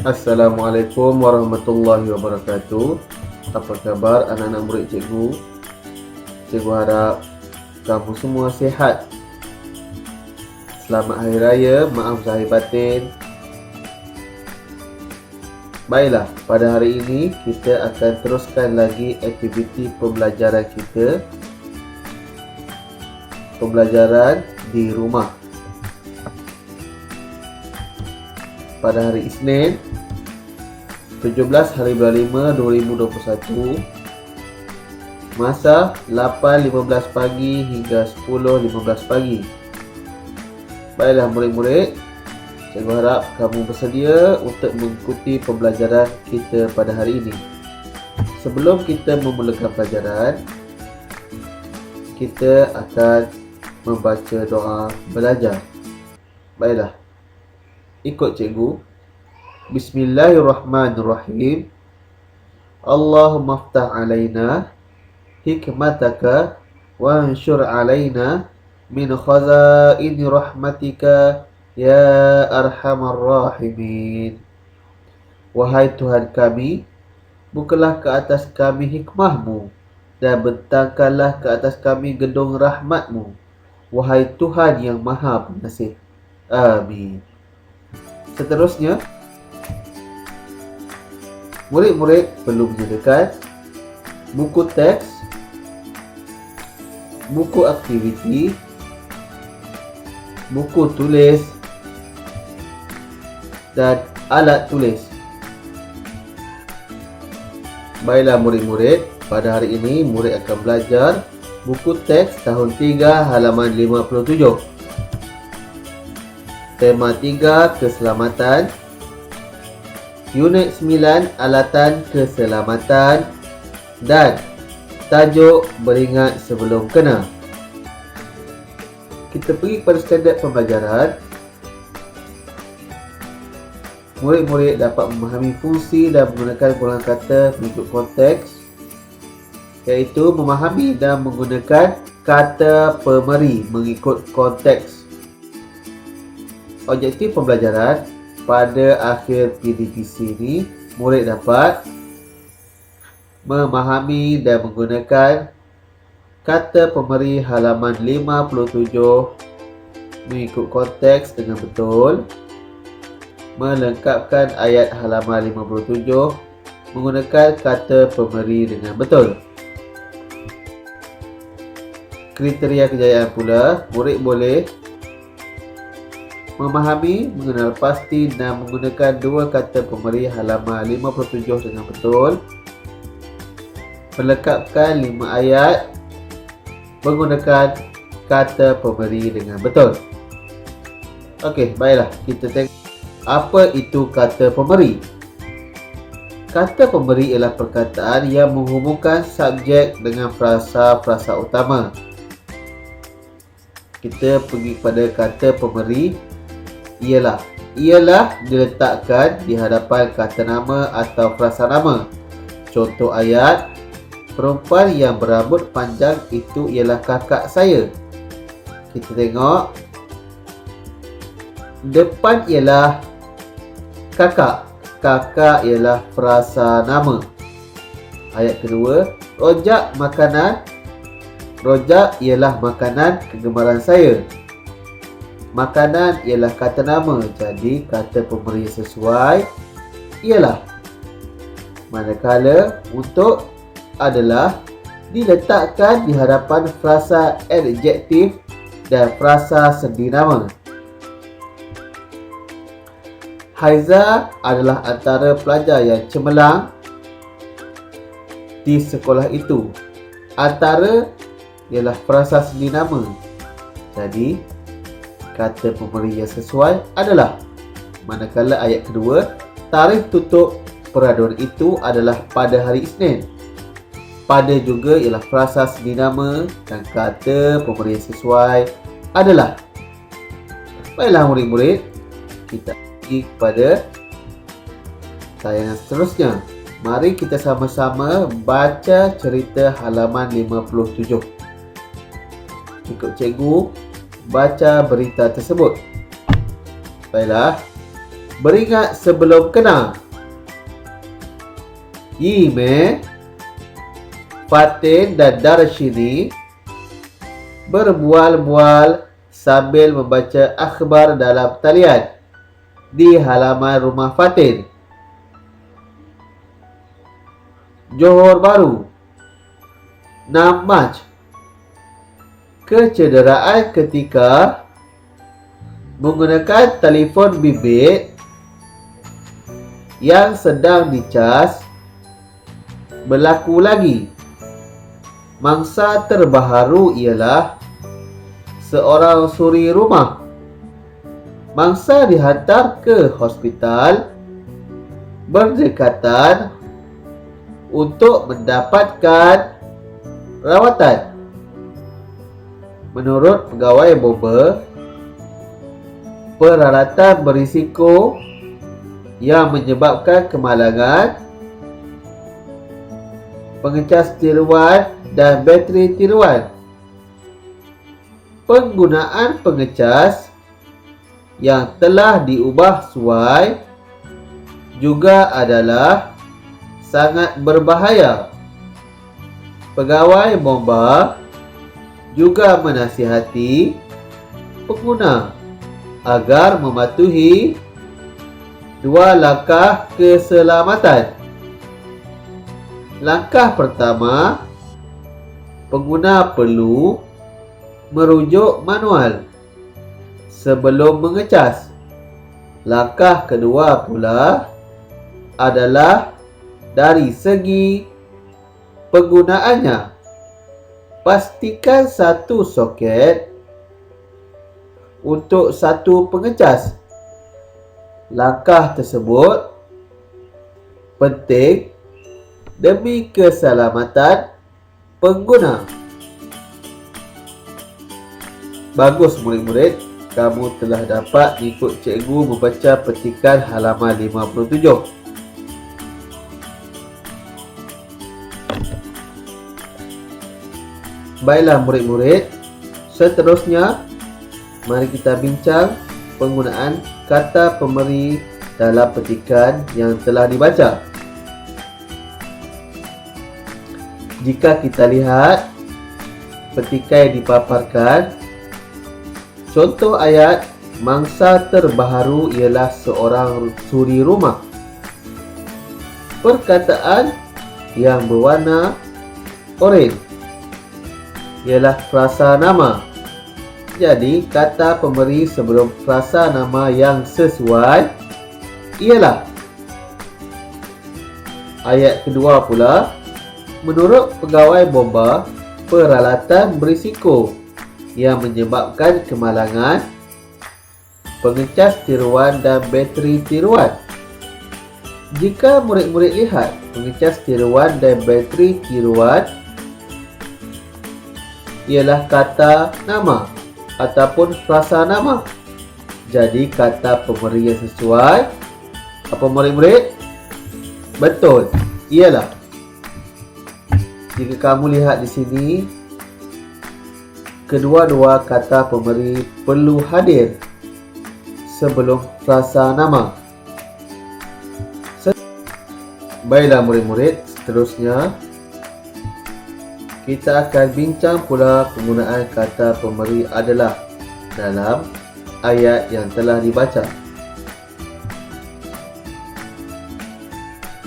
Assalamualaikum warahmatullahi wabarakatuh. Apa kabar anak-anak murid cikgu? Cikgu harap kamu semua sihat. Selamat Hari Raya, maaf zahir batin. Baiklah, pada hari ini kita akan teruskan lagi aktiviti pembelajaran kita. Pembelajaran di rumah. Pada hari Isnin 17 hari bulan 5 2021, masa 8.15 pagi hingga 10.15 pagi. Baiklah murid-murid, cikgu harap kamu bersedia untuk mengikuti pembelajaran kita pada hari ini. Sebelum kita memulakan pelajaran, kita akan membaca doa belajar. Baiklah, ikut cikgu. Bismillahirrahmanirrahim. Allahumma aftah alaina hikmataka wa anshur alaina min khazaini rahmatika ya arhamar rahimin. Wahai Tuhan kami, bukalah ke atas kami hikmahmu dan bentangkanlah ke atas kami gedung rahmatmu. Wahai Tuhan yang Maha Pengasih. Amin. Seterusnya, murid-murid perlu menyediakan buku teks, buku aktiviti, buku tulis dan alat tulis. Baiklah murid-murid, pada hari ini murid akan belajar buku teks tahun 3 halaman 57. Tema 3, keselamatan. Unit 9, alatan keselamatan. Dan tajuk, beringat sebelum kena. Kita pergi kepada standard pembelajaran. Murid-murid dapat memahami fungsi dan menggunakan golongan kata mengikut konteks, iaitu memahami dan menggunakan kata pemeri mengikut konteks. Objektif pembelajaran pada akhir PDPC ini, murid dapat memahami dan menggunakan kata pemeri halaman 57 mengikut konteks dengan betul, melengkapkan ayat halaman 57 menggunakan kata pemeri dengan betul. Kriteria kejayaan pula, murid boleh memahami, mengenal pasti dan menggunakan dua kata pemeri halaman 57 dengan betul, melengkapkan 5 ayat menggunakan kata pemeri dengan betul. Okey, baiklah, kita tengok apa itu kata pemeri. Kata pemeri ialah perkataan yang menghubungkan subjek dengan frasa-frasa utama. Kita pergi kepada kata pemeri. Ialah diletakkan di hadapan kata nama atau frasa nama. Contoh ayat, perempuan yang berambut panjang itu ialah kakak saya. Kita tengok, depan ialah kakak, kakak ialah frasa nama. Ayat kedua, rojak makanan, rojak ialah makanan kegemaran saya. Makanan ialah kata nama, jadi kata pemberi sesuai ialah. Manakala untuk adalah diletakkan di hadapan frasa adjektif dan frasa sendi nama. Haiza adalah antara pelajar yang cemerlang di sekolah itu. Antara ialah frasa sendi nama, jadi kata pemberi yang sesuai adalah. Manakala ayat kedua, tarikh tutup peraduan itu adalah pada hari Isnin. Pada juga ialah frasa sendi nama dan kata pemberi yang sesuai adalah. Baiklah murid-murid, kita pergi kepada tayangan seterusnya. Mari kita sama-sama baca cerita halaman 57. Ikut cikgu baca berita tersebut. Baiklah, beringat sebelum kena. Yime, Fatin dan Darshini berbual-bual sambil membaca akhbar dalam talian di halaman rumah Fatin. Johor Bahru, 6 Mac. Kecederaan ketika menggunakan telefon bimbit yang sedang dicas berlaku lagi. Mangsa terbaharu ialah seorang suri rumah. Mangsa dihantar ke hospital berdekatan untuk mendapatkan rawatan. Menurut pegawai bomba, peralatan berisiko yang menyebabkan kemalangan, pengecas tiruan dan bateri tiruan. Penggunaan pengecas yang telah diubah suai juga adalah sangat berbahaya. Pegawai bomba juga menasihati pengguna agar mematuhi 2 langkah keselamatan. Langkah pertama, pengguna perlu merujuk manual sebelum mengecas. Langkah kedua pula adalah dari segi penggunaannya. Pastikan satu soket untuk satu pengecas. Langkah tersebut penting demi keselamatan pengguna. Bagus murid-murid, kamu telah dapat ikut cikgu membaca petikan halaman 57. Baiklah murid-murid, seterusnya mari kita bincang penggunaan kata pemberi dalam petikan yang telah dibaca. Jika kita lihat petikan yang dipaparkan, contoh ayat mangsa terbaharu ialah seorang suri rumah. Perkataan yang berwarna oranye ialah frasa nama. Jadi kata pemberi sebelum frasa nama yang sesuai ialah ayat kedua pula. Menurut pegawai bomba, peralatan berisiko yang menyebabkan kemalangan, pengecas tiruan dan bateri tiruan. Jika murid-murid lihat pengecas tiruan dan bateri tiruan ialah kata nama ataupun frasa nama. Jadi kata pemberi yang sesuai apa murid-murid? Betul, ialah, jika kamu lihat di sini, kedua-dua kata pemberi perlu hadir sebelum frasa nama. Baiklah murid-murid, seterusnya kita akan bincang pula penggunaan kata pemberi adalah dalam ayat yang telah dibaca.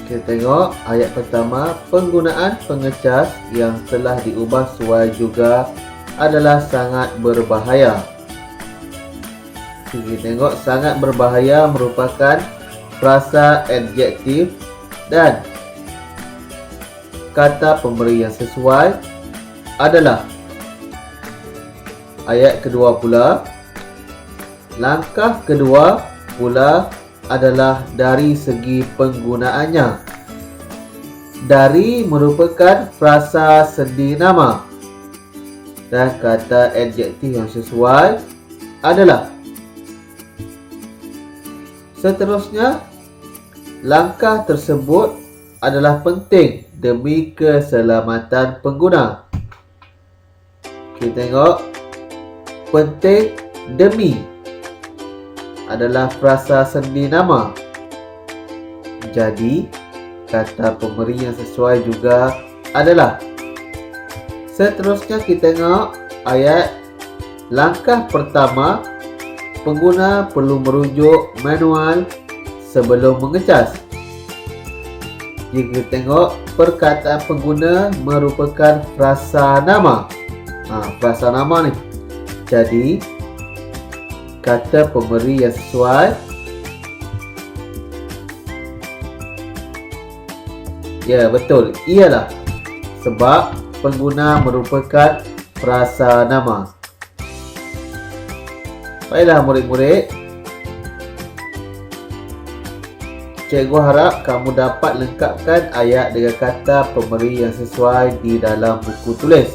Kita tengok ayat pertama, penggunaan pengecas yang telah diubah suai juga adalah sangat berbahaya. Kita tengok sangat berbahaya merupakan frasa adjektif dan kata pemberi yang sesuai adalah ayat kedua pula. Langkah kedua pula adalah dari segi penggunaannya. Dari merupakan frasa sendi nama dan kata adjektif yang sesuai adalah. Seterusnya, langkah tersebut adalah penting demi keselamatan pengguna. Kita tengok penting demi. adalah frasa sendi nama. Jadi, kata pemberi yang sesuai juga adalah. Seterusnya kita tengok ayat. Langkah pertama, pengguna perlu merujuk manual sebelum mengecas. Jika kita tengok, perkataan pengguna merupakan frasa nama. Frasa nama ni. Jadi, kata pemberi yang sesuai ya, betul, ialah sebab pengguna merupakan frasa nama. Baiklah murid-murid, cikgu harap kamu dapat lengkapkan ayat dengan kata pemberi yang sesuai di dalam buku tulis.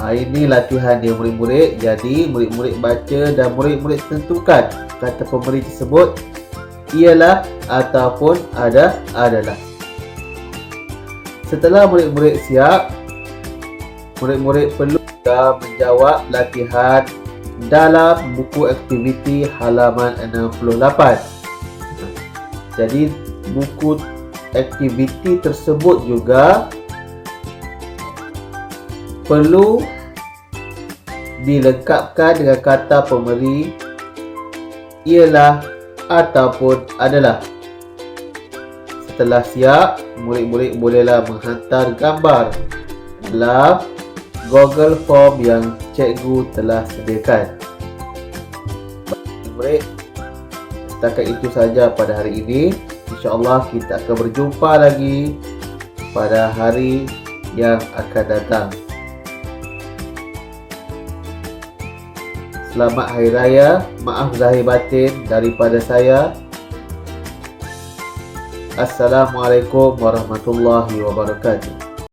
Ini latihan dia murid-murid. Jadi murid-murid baca dan murid-murid tentukan kata pemberi tersebut ialah ataupun adalah. Setelah murid-murid siap, murid-murid perlu juga menjawab latihan dalam buku aktiviti halaman 68. Jadi buku aktiviti tersebut juga perlu dilengkapkan dengan kata pemberi ialah ataupun adalah. Setelah siap, murid-murid bolehlah menghantar gambar dalam Google Form yang cikgu telah sediakan. Murid, setakat itu saja pada hari ini. InsyaAllah kita akan berjumpa lagi pada hari yang akan datang. Selamat Hari Raya. Maaf zahir batin daripada saya. Assalamualaikum warahmatullahi wabarakatuh.